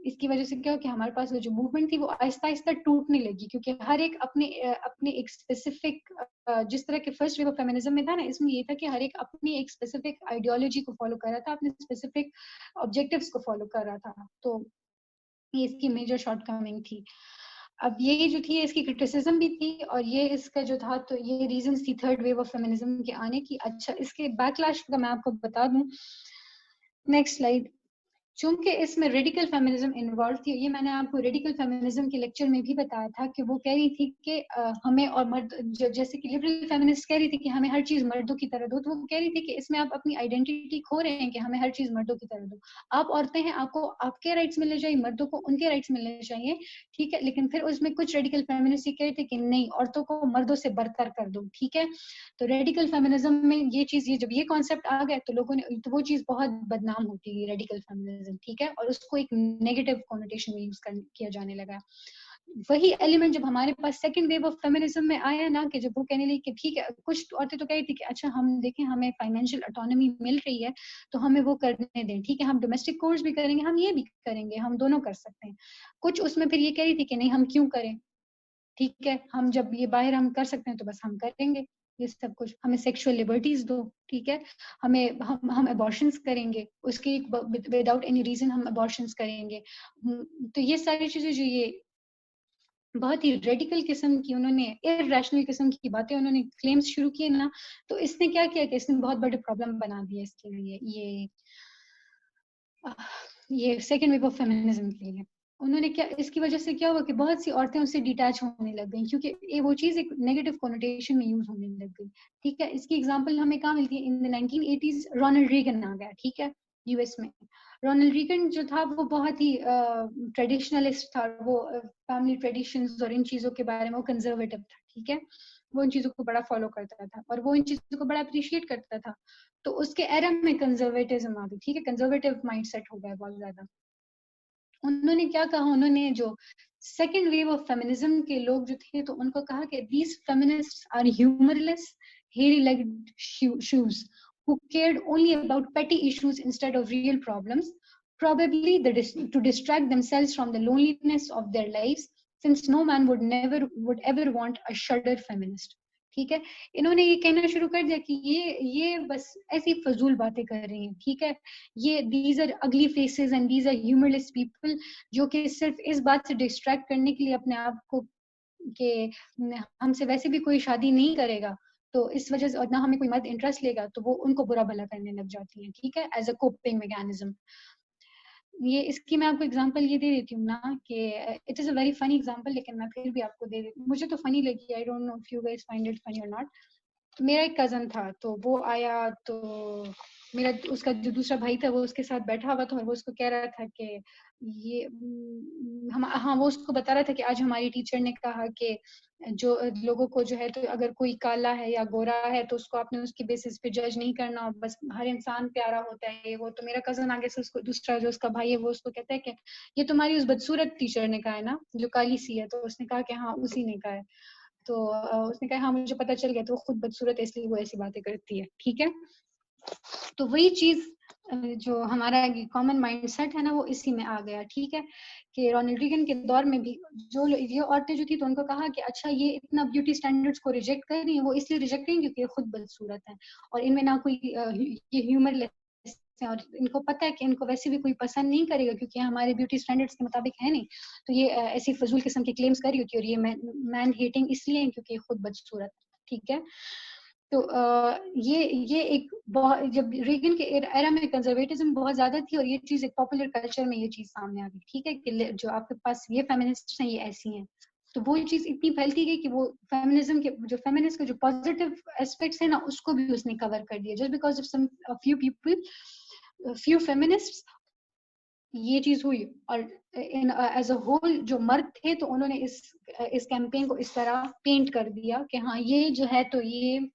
इसकी वजह से क्या हो कि हमारे पास वो जो मूवमेंट थी वो आहिस्ता आहिस्ता टूटने लगी, क्योंकि हर एक अपने एक स्पेसिफिक, जिस तरह के फर्स्ट वेव ऑफ फेमिनिज्म में था ना, इसमें ये था कि हर एक अपनी एक स्पेसिफिक आइडियोलॉजी को फॉलो कर रहा था, अपने स्पेसिफिक ऑब्जेक्टिव्स को फॉलो कर रहा था। तो ये इसकी मेजर शॉर्टकमिंग थी। अब ये जो थी इसकी क्रिटिसिज्म भी थी, और ये इसका जो था तो ये रीजंस थी थर्ड वेव ऑफ फेमिनिज्म के आने की। अच्छा, इसके बैकलैश का मैं आपको बता दूं। Next slide. चूंकि इसमें रेडिकल फेमिनिज्म इन्वॉल्व थी, ये मैंने आपको रेडिकल फेमिनिज्म के लेक्चर में भी बताया था कि वो कह रही थी कि हमें और मर्द, जैसे कि लिबरल फेमिनिस्ट कह रही थी कि हमें हर चीज मर्दों की तरह दो, तो वो कह रही थी कि इसमें आप अपनी आइडेंटिटी खो रहे हैं कि हमें हर चीज मर्दों की तरह दो। आप औरतें हैं, आपको आपके राइट्स मिलने चाहिए, मर्दों को उनके राइट्स मिलने चाहिए। ठीक है, लेकिन फिर उसमें कुछ रेडिकल फेमिनिस्ट कह रहे थे कि नहीं, औरतों को मर्दों से बरतर कर दो। ठीक है, तो रेडिकल फेमिनिज्म में ये चीज, ये जब ये कॉन्सेप्ट आ गया तो लोगों ने, तो वो चीज बहुत बदनाम होती है रेडिकल फेमिनिज्म। ठीक है, और उसको एक नेगेटिव कॉनोटेशन में यूज किया जाने लगा। वही एलिमेंट जब हमारे पास सेकंड वेव ऑफ फेमिनिज्म में आया ना, कि जब वो कहने लगी कि ठीक है, कुछ औरतें तो कह रही थी कि अच्छा हम देखें, हमें फाइनेंशियल ऑटोनॉमी मिल रही है तो हमें वो करने दें। ठीक है, हम डोमेस्टिक कोर्स भी करेंगे, हम ये भी करेंगे, हम दोनों कर सकते हैं। कुछ उसमें फिर ये कह रही थी कि नहीं, हम क्यों करें, ठीक है, हम जब ये बाहर हम कर सकते हैं तो बस हम करेंगे ये सब कुछ, हमें सेक्सुअल लिबर्टीज दो। ठीक है, हम अबॉर्शंस करेंगे, उसके विदाउट एनी रीजन हम अबॉर्शंस करेंगे। तो ये सारी चीजें जो ये बहुत ही रेडिकल किस्म की, उन्होंने इररेशनल किस्म की बातें उन्होंने क्लेम्स शुरू किए ना, तो इसने क्या किया कि इसने बहुत बड़े प्रॉब्लम बना दिया इसके लिए, ये सेकेंड वेव ऑफ फेमिनिज्म के लिए। उन्होंने क्या, इसकी वजह से क्या हुआ कि बहुत सी औरतें उससे डिटैच होने लग गई, क्योंकि ये वो चीज एक नेगेटिव कॉनोटेशन में यूज होने लग गई। ठीक है, इसकी एग्जांपल हमें कहाँ मिलती है, in the 1980s Ronald Reagan आ गया। ठीक है, यूएस में रोनाल्ड रीगन जो था वो बहुत ही ट्रेडिशनलिस्ट था, वो फैमिली ट्रेडिशंस और इन चीजों के बारे में वो कंजर्वेटिव था। ठीक है, वो इन चीजों को बड़ा फॉलो करता था और वो इन चीजों को बड़ा अप्रिशिएट करता था। तो उसके एरा में कंजर्वेटिज्म आ गई। ठीक है, कंजर्वेटिव माइंडसेट हो गया बहुत ज्यादा। उन्होंने क्या कहा, उन्होंने जो सेकेंड वेव ऑफ फेमिनिज्म के लोग जो थे तो उनको कहा कि दीज फेमिनिस्ट्स आर ह्यूमरलेस, हेरी legged shoes who cared only about petty issues instead of real problems, probably to distract themselves from the loneliness of their lives, since no man would ever want a shudder feminist. ठीक है, इन्होंने ये कहना शुरू कर दिया कि ये बस ऐसी फजूल बातें कर रही हैं। ठीक है, ये these are ugly faces and these are humorless people, जो कि सिर्फ इस बात से डिस्ट्रैक्ट करने के लिए अपने आप को कि हमसे वैसे भी कोई शादी नहीं करेगा, तो इस वजह से, और ना हमें कोई मर्द इंटरेस्ट लेगा, तो वो उनको बुरा भला करने लग जाती हैं। ठीक है, एज अ कोपिंग मैकेनिज्म। ये इसकी मैं आपको एग्जांपल ये दे देती हूँ ना कि it is a very funny example, लेकिन मैं फिर भी आपको दे देती हूँ, मुझे तो फनी लगी, I don't know if you guys find it funny और नॉट। मेरा एक कजन था, तो वो आया, तो मेरा उसका जो दूसरा भाई था वो उसके साथ बैठा हुआ था और वो उसको कह रहा था कि ये हम हाँ वो उसको बता रहा था कि आज हमारी टीचर ने कहा कि जो लोगों को जो है तो अगर कोई काला है या गोरा है तो उसको आपने उसकी बेसिस पे जज नहीं करना, बस हर इंसान प्यारा होता है। ये वो तो मेरा कजन आगे से उसको दूसरा जो उसका भाई है वो उसको कहता है कि ये तुम्हारी उस बदसूरत टीचर ने कहा है ना जो काली सी है, तो उसने कहा कि हाँ उसी ने कहा है। तो उसने कहा हाँ मुझे पता चल गया, तो वो खुद बदसूरत है इसलिए वो ऐसी बातें करती है। ठीक है, तो वही चीज जो हमारा कॉमन माइंडसेट है ना वो इसी में आ गया। ठीक है, कि रोनाल्ड रीगन के दौर में भी जो ये औरतें जो थी तो उनको कहा कि अच्छा ये इतना ब्यूटी स्टैंडर्ड्स को रिजेक्ट कर रही है, वो इसलिए रिजेक्ट करेंगे क्योंकि ये खुद बदसूरत है और इनमें ना कोई ये ह्यूमरलेस है और इनको पता है कि इनको वैसे भी कोई पसंद नहीं करेगा क्योंकि हमारे ब्यूटी स्टैंडर्ड्स के मुताबिक है नहीं। तो ये ऐसी फजूल किस्म की क्लेम्स कर रही होती है और ये मैन हेटिंग इसलिए है क्योंकि ये खुद बदसूरत है। ठीक है, तो ये एक बहुत, जब रीगन के एरा में कंजर्वेटिज्म बहुत ज्यादा थी और ये चीज एक पॉपुलर कल्चर में ये चीज सामने आ गई। ठीक है, कि जो आपके पास ये फेमिनिस्ट हैं ये ऐसी हैं, तो वो चीज इतनी फैलती गई कि वो फेमिनिज्म के जो फेमिनिस्ट के जो पॉजिटिव एस्पेक्ट्स है ना उसको भी उसने कवर कर दिया, just because of some few people, few feminists ये चीज हुई। और इन एज अ होल जो मर्द थे तो उन्होंने इस कैंपेन को इस तरह पेंट कर दिया कि हाँ ये जो है तो ये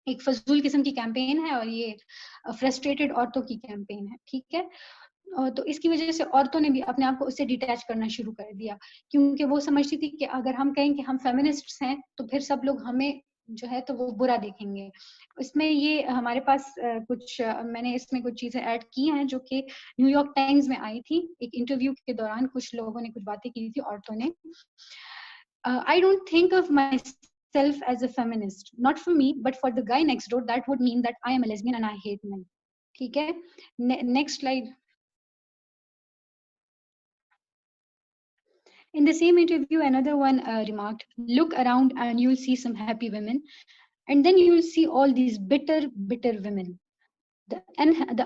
एक फजूल किस्म की कैंपेन है और ये फ्रस्ट्रेटेड औरतों की कैंपेन है। ठीक है, तो इसकी वजह से औरतों ने भी अपने आप को उससे डिटैच करना शुरू कर दिया क्योंकि वो समझती थी कि अगर हम कहें कि हम फेमिनिस्ट्स हैं तो फिर सब लोग हमें जो है तो वो बुरा देखेंगे। इसमें ये हमारे पास कुछ मैंने इसमें कुछ चीजें ऐड की हैं जो कि न्यूयॉर्क टाइम्स में आई थी। एक इंटरव्यू के दौरान कुछ लोगों ने कुछ बातें की थी औरतों ने। I don't think of myself as a feminist. Not for me, but for the guy next door, that would mean that I am a lesbian and I hate men. ठीक है, next slide. In the same interview, another one remarked, "Look around and you'll see some happy women, and then you'll see all these bitter, bitter women. The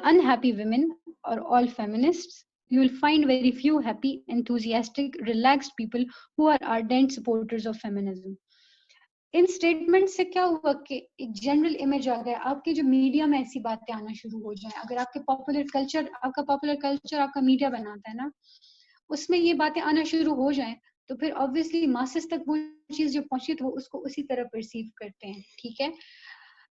unhappy women are all feminists. You will find very few happy, enthusiastic, relaxed people who are ardent supporters of feminism." In statement से क्या हुआ कि एक general image आ गया, आपके जो media में ऐसी बातें आना शुरू हो जाए, अगर आपके पॉपुलर कल्चर आपका मीडिया बनाता है ना उसमें ये बातें आना शुरू हो जाएं तो फिर ऑब्वियसली मासेस तक वो चीज जो पहुंची तो वो उसको उसी तरह परसीव करते हैं। ठीक है,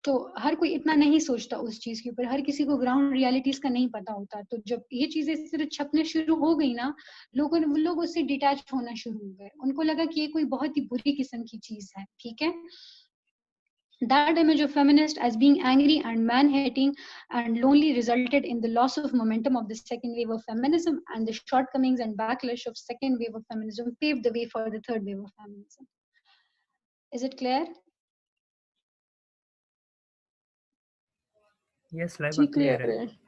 तो हर कोई इतना नहीं सोचता उस चीज के ऊपर, हर किसी को ग्राउंड रियलिटीज का नहीं पता होता। तो जब ये चीजें इस तरह छपने शुरू हो गई ना लोग उससे डिटैच होना शुरू हो गए, उनको लगा कि ये कोई बहुत ही बुरी किस्म की चीज है। ठीक है, that image of feminist as being angry and man-hating and lonely resulted in the loss of momentum of the second wave of feminism, and the shortcomings and backlash of second wave of feminism paved the way for the third wave of feminism. Is it clear? Yes Laiba ji clear clear है। है।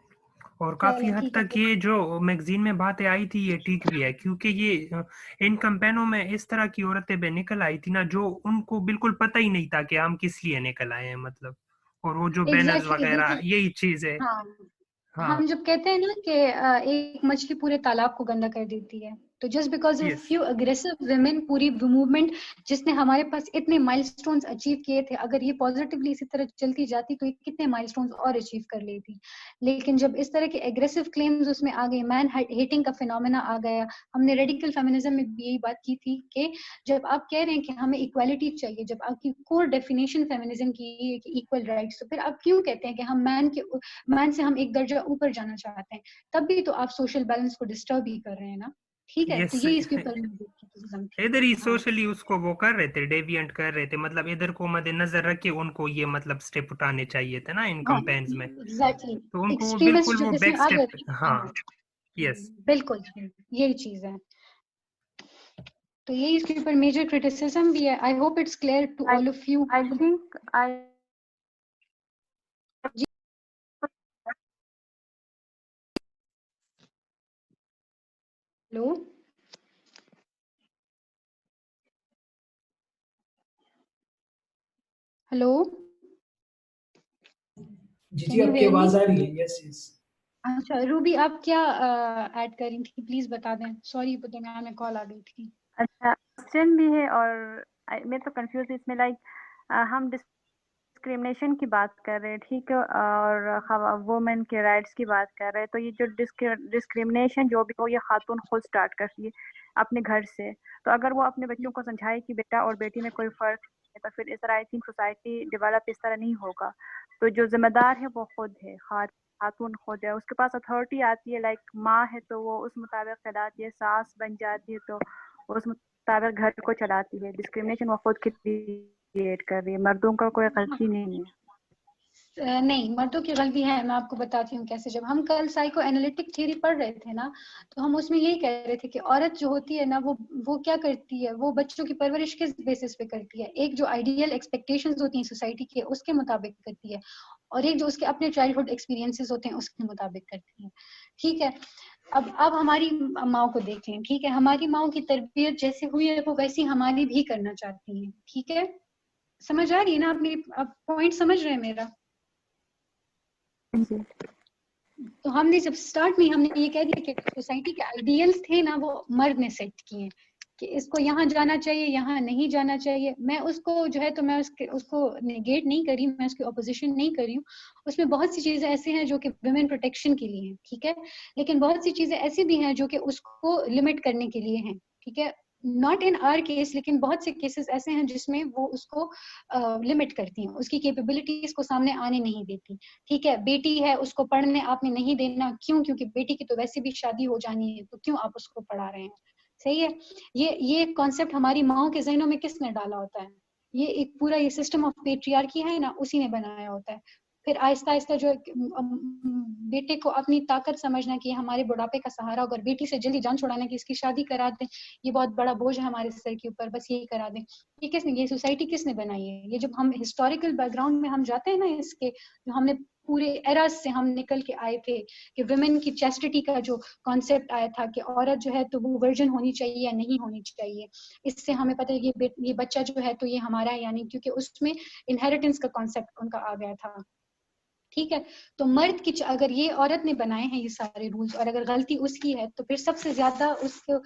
और काफी हद ठीक है, तक ये जो मैगजीन में बातें आई थी ये ठीक भी है क्योंकि ये इन कैंपेनों में इस तरह की औरतें भी निकल आई थी ना जो उनको बिल्कुल पता ही नहीं था कि हम किस लिए निकल आए हैं मतलब। और वो जो बैनर्स एग्जैक्टली वगैरह देखिए, यही चीज है। हाँ हाँ हम जब कहते हैं ना कि एक मछली पूरे तालाब को गंदा कर देती है, तो just because of yes few aggressive women पूरी मूवमेंट जिसने हमारे पास इतने माइलस्टोन्स अचीव किए थे, अगर ये पॉजिटिवली इसी तरह चलती जाती तो ये कितने माइलस्टोन्स और अचीव कर लेती। लेकिन जब इस तरह के एग्रेसिव क्लेम्स उसमें आ गए, मैन हेटिंग का फिनोमेना आ गया, हमने रेडिकल फेमिनिज्म में भी यही बात की थी कि जब आप कह रहे हैं कि हमें इक्वालिटी चाहिए, जब आपकी कोर डेफिनेशन फेमिनिज्म की है कि इक्वल राइट्स, तो फिर आप क्यों कहते हैं कि हम मैन से हम एक दर्जा ऊपर जाना चाहते हैं, तब भी तो आप सोशल बैलेंस को डिस्टर्ब ही कर रहे हैं ना। ठीक है, तो यस ये इसके ऊपर क्रिटिसिज्म थी। इधर ही हाँ सोशली उसको वो कर रहे थे डेविएंट कर रहे थे मतलब इधर को मद्देनजर रख के उनको ये मतलब स्टेप उठाने चाहिए थे ना इन हाँ कैंपेन्स में। एग्जैक्टली, तो उनको वो एक्सट्रीमिस्ट बिल्कुल जो वो जिसमें बैक आ गए। स्टेप। हाँ हाँ यस बिल्कुल यही चीज है, तो यही इसके ऊपर मेजर क्रिटिसिज्म भी है। I hope it's clear to I all of you. I think I hello hello, जी कैन जी यू आपकी हेयर मी? आवाज आ रही है। Yes yes. अच्छा रूबी आप क्या ऐड कर रही थी, प्लीज बता दें, सॉरी दरमियान में कॉल आ गई थी। अच्छा क्वेश्चन भी है और मैं तो कंफ्यूज इसमें लाइक हम डिस्क्रिमिनेशन की बात कर रहे हैं, ठीक है, और वुमेन के राइट्स की बात कर रहे हैं, तो ये जो डिस्क्रिमिनेशन जो भी हो ये खातून खुद स्टार्ट करती है अपने घर से। तो अगर वो अपने बच्चों को समझाए कि बेटा और बेटी में कोई फ़र्क है, तो फिर इस तरह आई थिंक सोसाइटी डेवलप इस तरह नहीं होगा। तो जो जिम्मेदार है वो खुद है, खातून खुद है, उसके पास अथॉरिटी आती है, लाइक माँ है तो वो उस मुताबिक चलाती है, सास बन जाती है तो उस मुताबिक घर को चलाती है। डिस्क्रिमिनेशन वो खुद क्रिएट कर रही है, मर्दों का कोई गलती नहीं है। नहीं, मर्दों की गलती है। मैं आपको बताती हूँ कैसे। जब हम कल साइको एनालिटिक थ्योरी पढ़ रहे थे ना, तो हम उसमें यही कह रहे थे कि औरत जो होती है ना, वो क्या करती है, वो बच्चों की परवरिश किस बेसिस पे करती है। एक जो आइडियल एक्सपेक्टेशंस होती हैं सोसाइटी के, उसके मुताबिक करती है, और एक जो उसके अपने चाइल्डहुड एक्सपीरियंसेस होते हैं उसके मुताबिक करती है। ठीक है, अब हमारी माँ को देख लें। ठीक है, हमारी माँ की तरबियत जैसे हुई है वो वैसी हमारी भी करना चाहती है। ठीक है, समझ आ रही है ना आप मेरी, आप पॉइंट समझ रहे हैं मेरा? तो हमने जब स्टार्ट में हमने ये कह दिया कि सोसाइटी के आइडियल्स थे ना, वो मर्द ने सेट किए कि इसको यहाँ जाना चाहिए, यहाँ नहीं जाना चाहिए। मैं उसको जो है तो मैं उसको नेगेट नहीं करी, मैं उसकी ऑपोजिशन नहीं करी हूँ। उसमें बहुत सी चीजें ऐसे हैं जो कि वुमेन प्रोटेक्शन के लिए हैं, ठीक है, लेकिन बहुत सी चीजें ऐसी भी हैं जो कि उसको लिमिट करने के लिए हैं। ठीक है, नॉट इन आवर केस, लेकिन बहुत से केसेस ऐसे हैं जिसमें वो उसको लिमिट करती हैं, उसकी कैपेबिलिटीज को सामने आने नहीं देती। ठीक है, बेटी है, उसको पढ़ने आपने नहीं देना, क्यों? क्योंकि बेटी की तो वैसे भी शादी हो जानी है, तो क्यों आप उसको पढ़ा रहे हैं? सही है, ये कॉन्सेप्ट हमारी माओ के जहनों में किसने डाला होता है? ये एक पूरा ये सिस्टम ऑफ पेट्रियार्की है ना, उसी ने बनाया होता है। फिर आहिस्ता आहिस्ता जो बेटे को अपनी ताकत समझना कि हमारे बुढ़ापे का सहारा, अगर बेटी से जल्दी जान छुड़ाना कि इसकी शादी करा दें, ये बहुत बड़ा बोझ है हमारे सर के ऊपर, बस यही करा दें। ये किसने, ये सोसाइटी किसने बनाई है? ये जब हम हिस्टोरिकल बैकग्राउंड में हम जाते हैं ना, इसके जो हमने पूरे एरास से हम निकल के आए थे कि वुमेन की चैस्टिटी का जो कॉन्सेप्ट आया था कि औरत जो है तो वो वर्जिन होनी चाहिए या नहीं होनी चाहिए, इससे हमें पता है ये बच्चा जो है तो ये हमारा है या नहीं, क्योंकि उसमें इनहेरिटेंस का कॉन्सेप्ट उनका आ गया था। ठीक है, तो मर्द की अगर ये औरत ने बनाए हैं ये सारे रूल्स, और अगर गलती उसकी है, तो फिर सबसे ज्यादा उसको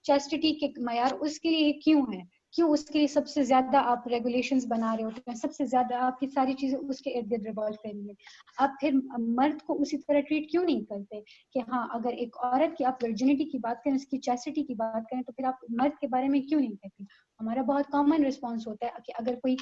चैस्टिटी के मयार उसके लिए क्यों है? क्यों उसके लिए सबसे ज्यादा आप रेगुलेशंस बना रहे होते हैं, सबसे ज्यादा आपकी सारी चीजें उसके इर्द गिर्द रिवॉल्व कर रही है? आप फिर मर्द को उसी तरह ट्रीट क्यों नहीं करते कि हाँ, अगर एक औरत की आप वर्जिनिटी की बात करें, उसकी चैस्टिटी की बात करें, तो फिर आप मर्द के बारे में क्यों नहीं कहते? हमारा बहुत कॉमन रिस्पॉन्स होता है कि अगर कोई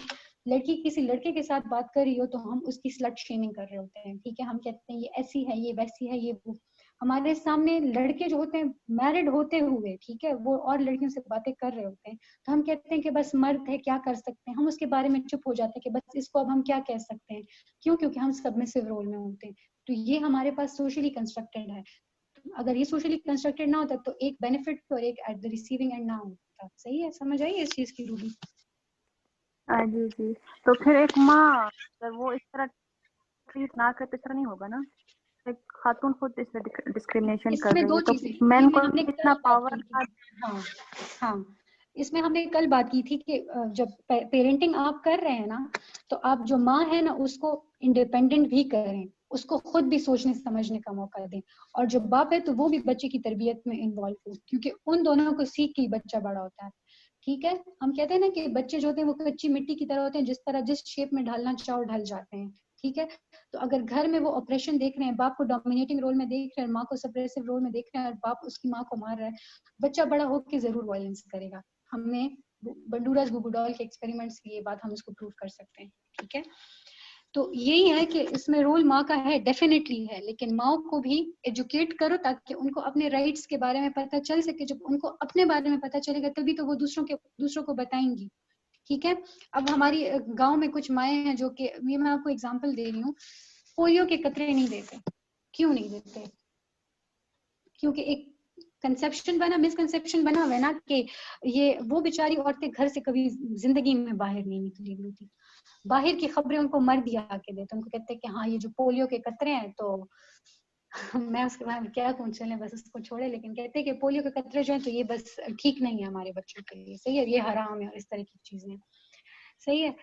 लड़की किसी लड़के के साथ बात कर रही हो तो हम उसकी स्लट शेमिंग कर रहे होते हैं। ठीक है, हम कहते हैं ये ऐसी है, ये वैसी है, ये वो। हमारे सामने लड़के जो होते हैं मैरिड होते हुए, ठीक है, वो और लड़कियों से बातें कर रहे होते हैं, तो हम कहते हैं कि बस मर्द है, क्या कर सकते हैं, हम उसके बारे में चुप हो जाते हैं कि बस इसको अब हम क्या कह सकते हैं। क्यों? क्योंकि हम सबमिसिव रोल में होते हैं। तो ये हमारे पास सोशली कंस्ट्रक्टेड है। अगर ये सोशली कंस्ट्रक्टेड ना होता तो एक बेनिफिट और एक एट द रिसीविंग एंड ना होता। सही है, समझ आई इस चीज की रूबी? जी जी। तो फिर एक माँ अगर वो इस तरह ट्रीट ना करे तो इस तरह नहीं होगा ना, एक खातून खुद इस तरह डिस्क्रिमिनेशन कर इसमें रही दो है, तो चीजें मैन को हमने इतना पावर। हाँ हाँ, इसमें हमने कल बात की थी कि जब पेरेंटिंग आप कर रहे हैं ना, तो आप जो माँ है ना उसको इंडिपेंडेंट भी करें, उसको खुद भी सोचने समझने का मौका दें, और जो बाप है तो वो भी बच्चे की तरबियत में इन्वॉल्व हो, क्योंकि उन दोनों को सीख के बच्चा बड़ा होता है। ठीक है, हम कहते हैं ना कि बच्चे जो होते हैं वो कच्ची मिट्टी की तरह होते हैं, जिस तरह जिस शेप में ढालना चाहो ढल जाते हैं। ठीक है, तो अगर घर में वो ऑपरेशन देख रहे हैं, बाप को डोमिनेटिंग रोल में देख रहे हैं, माँ को सप्रेसिव रोल में देख रहे हैं, और बाप उसकी माँ को मार रहा है, बच्चा बड़ा होकर जरूर वायलेंस करेगा। हमने बंडूरास गुगुडॉल के एक्सपेरिमेंट से ये बात हम इसको प्रूव कर सकते हैं। ठीक है, तो यही है कि इसमें रोल माँ का है, डेफिनेटली है, लेकिन माँ को भी एजुकेट करो ताकि उनको अपने राइट्स के बारे में पता चल सके। जब उनको अपने बारे में पता चलेगा तभी तो वो दूसरों को बताएंगी। ठीक है, अब हमारी गांव में कुछ माएँ हैं जो कि, ये मैं आपको एग्जांपल दे रही हूँ, पोलियो के कतरे नहीं देते। क्यों नहीं देते? क्योंकि एक कंसेप्शन बना, मिसकंसेप्शन बना हुआ है ना कि ये वो बेचारी औरतें घर से कभी जिंदगी में बाहर नहीं निकली हुई थी, बाहर की खबरें उनको मर्द ही आके देते, उनको कहते हैं कि हाँ ये जो पोलियो के कतरे हैं, तो मैं उसके बारे में क्या कहूँ, चले बस उसको छोड़े, लेकिन कहते हैं कि पोलियो के कतरे जो हैं तो ये बस ठीक नहीं है हमारे बच्चों के लिए। सही है, ये हराम है और इस तरह की चीजें। सही है,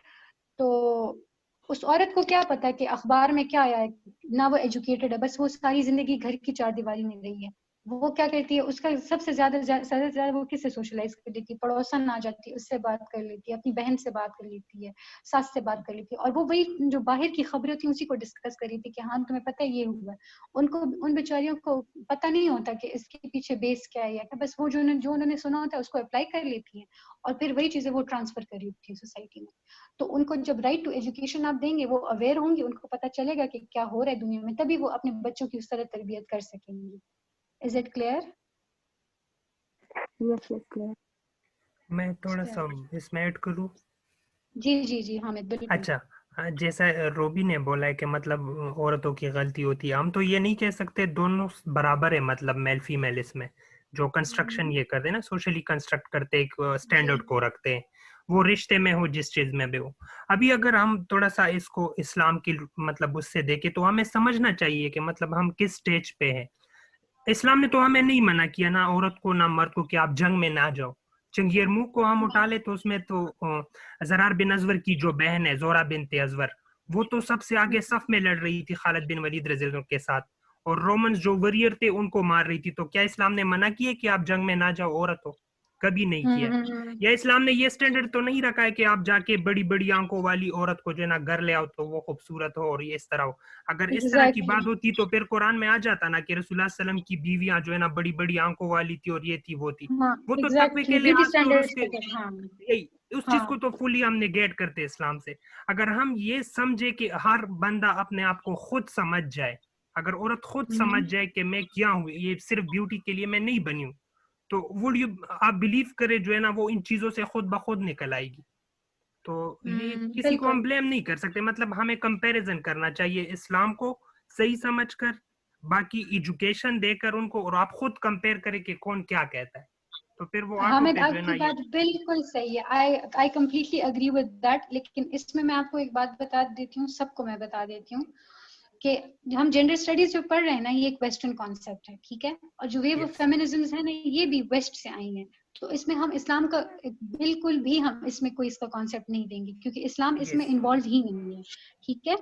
तो उस औरत को क्या पता कि अखबार में क्या आया है, ना वो एजुकेटेड है, बस वो सारी जिंदगी घर की चारदीवारी में रही है, वो क्या करती है, उसका सबसे ज्यादा वो किससे सोशलाइज कर लेती है, पड़ोसन आ जाती है, उससे बात कर लेती है, अपनी बहन से बात कर लेती है, सास से बात कर लेती है, और वो वही जो बाहर की खबरें होती है उसी को डिस्कस कर रही थी कि हाँ तुम्हें पता है ये हुआ है। उनको, उन बेचारियों को पता नहीं होता कि इसके पीछे बेस क्या है, या बस वो जो उन्होंने सुना होता है उसको अप्लाई कर लेती है, और फिर वही चीजें वो ट्रांसफर कर रही होती है सोसाइटी में। तो उनको जब राइट टू एजुकेशन आप देंगे, वो अवेयर होंगे, उनको पता चलेगा कि क्या हो रहा है दुनिया में, तभी वो अपने बच्चों की उस तरह तरबियत कर सकेंगे। Is it clear? Yes yes clear. मैं थोड़ा सा इसमें ऐड करूँ? जी जी जी हामिद बिल्कुल। अच्छा, जैसा रोबी ने बोला है कि मतलब औरतों की गलती होती है, हम तो ये नहीं कह सकते, दोनों बराबर है, मतलब मेल फीमेल इसमें। जो कंस्ट्रक्शन ये करते हैं ना, सोशली कंस्ट्रक्ट करते, एक स्टैंडर्ड को रखते हैं, वो रिश्ते में हो जिस चीज में भी हो। अभी अगर हम थोड़ा सा इसको इस्लाम की मतलब उससे देखें, तो हमें समझना चाहिए कि मतलब हम किस स्टेज पे हैं। इस्लाम ने तो हमें नहीं मना किया ना औरत को ना मर्द को कि आप जंग में ना जाओ। जंग यरमुक को हम उठा ले तो उसमें तो जरार बिन अजवर की जो बहन है जोरा बिनते अजवर, वो तो सबसे आगे सफ में लड़ रही थी खालिद बिन वलीद रज़ी अल्लाह के साथ, और रोमन्स जो वरियर थे उनको मार रही थी। तो क्या इस्लाम ने मना किया कि आप जंग में ना जाओ औरत हो? कभी नहीं किया। या इस्लाम ने ये स्टैंडर्ड तो नहीं रखा है कि आप जाके बड़ी बड़ी आंखों वाली औरत को जो है ना घर ले आओ तो वो खूबसूरत हो और ये इस तरह हो। अगर इस तरह की बात होती तो फिर कुरान में आ जाता ना कि रसूलुल्लाह सल्लल्लाहु अलैहि वसल्लम की बीवियां जो है ना बड़ी बड़ी आंखों वाली थी और ये थी वो थी। वो तो तकवे के लिहाज से और उसके यही उस चीज को तो फुली हम नेगेट करते इस्लाम से। अगर हम ये समझे कि हर बंदा अपने आप को खुद समझ जाए, अगर औरत खुद समझ जाए कि मैं क्या हूँ, ये सिर्फ ब्यूटी के लिए मैं नहीं बनी हूँ, तो वुड यू आप बिलीव करे जो है ना वो इन चीजों से खुद ब खुद निकल आएगी। तो ये किसी को हम ब्लेम नहीं कर सकते, मतलब हमें कंपैरिजन करना चाहिए इस्लाम को सही समझकर, बाकी एजुकेशन देकर उनको, और आप खुद कंपेयर करें कि कौन क्या कहता है, तो फिर वो ऑटो हामिद पे जो है ना आपकी बात बिल्कुल सही है। I completely agree with that. लेकिन इसमें मैं आपको एक बात बता देती हूँ, सबको मैं बता देती हूँ कि हम जेंडर स्टडीज जो पढ़ रहे हैं ना, ये एक वेस्टर्न कॉन्सेप्ट है, ठीक है, और जो वेव ऑफ फेमिनिज्म है ना, ये भी वेस्ट से आई है। तो इसमें हम इस्लाम का बिल्कुल भी हम इसमें कोई इसका कॉन्सेप्ट नहीं देंगे, क्योंकि इस्लाम इसमें इन्वॉल्व ही नहीं है, ठीक है।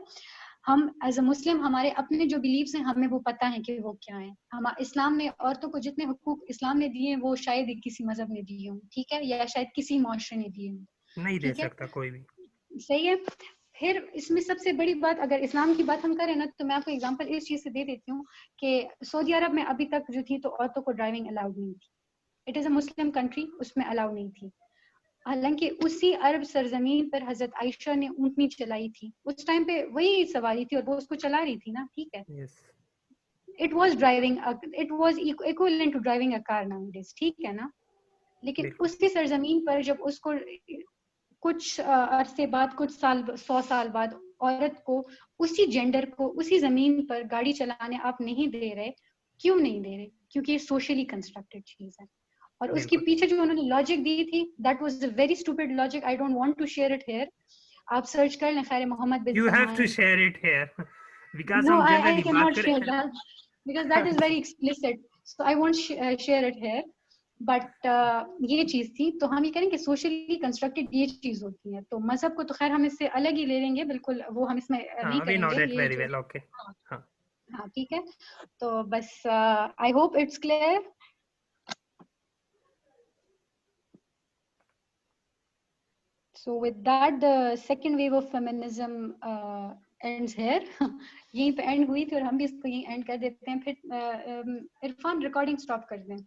हम एज अ मुस्लिम हमारे अपने जो बिलीव्स हैं हमें वो पता है कि वो क्या है। हम इस्लाम ने औरतों को जितने हुकूक इस्लाम ने दिए हैं वो शायद किसी मजहब ने दिए हों, ठीक है, या शायद किसी मुआशरे ने दिए हों, नहीं दे ठीक है, सकता कोई भी। सही है। फिर इसमें सबसे बड़ी बात, अगर इस्लाम की बात हम करें ना, तो मैं आपको एग्जांपल इस चीज से दे देती हूँ कि सऊदी अरब में अभी तक जो थी तो औरतों को ड्राइविंग अलाउड नहीं थी। It is a Muslim country, उसमें अलाउ नहीं थी। हालांकि उसी अरब सरजमीन पर हजरत आयशा ने ऊँटनी चलाई थी, उस टाइम पे वही सवारी थी और वो उसको चला रही थी ना, ठीक है। It was driving, it was equivalent to driving a car nowadays, ठीक है ना। लेकिन उसी सरजमीन पर जब उसको कुछ अरसे बाद, कुछ साल, 100 साल बाद औरत को, उसी जेंडर को उसी जमीन पर गाड़ी चलाने आप नहीं दे रहे, क्यों नहीं दे रहे? क्योंकि ये सोशली कंस्ट्रक्टेड चीज है। और उसके पीछे जो उन्होंने लॉजिक दी थी, that was a very stupid logic. I don't want to share it here. आप सर्च कर लें खैर Mohammed bin You have to Salman. share it here because No, हम I जनरली बात cannot share करें। that because that is very explicit. So I won't share it here. But ये चीज थी। तो हम ये करें कि सोशली कंस्ट्रक्टेड ये चीज होती है। तो मजहब को तो खैर हम इससे अलग ही ले लेंगे, बिल्कुल वो हम इसमें नहीं we know करेंगे that ये very जो। well, okay. हाँ ठीक है। तो बस आई hope it's clear. So with that, the second wave of feminism ends here. यहीं पे एंड हुई थी और हम भी इसको यहीं एंड कर देते हैं। फिर इरफान रिकॉर्डिंग स्टॉप कर दें।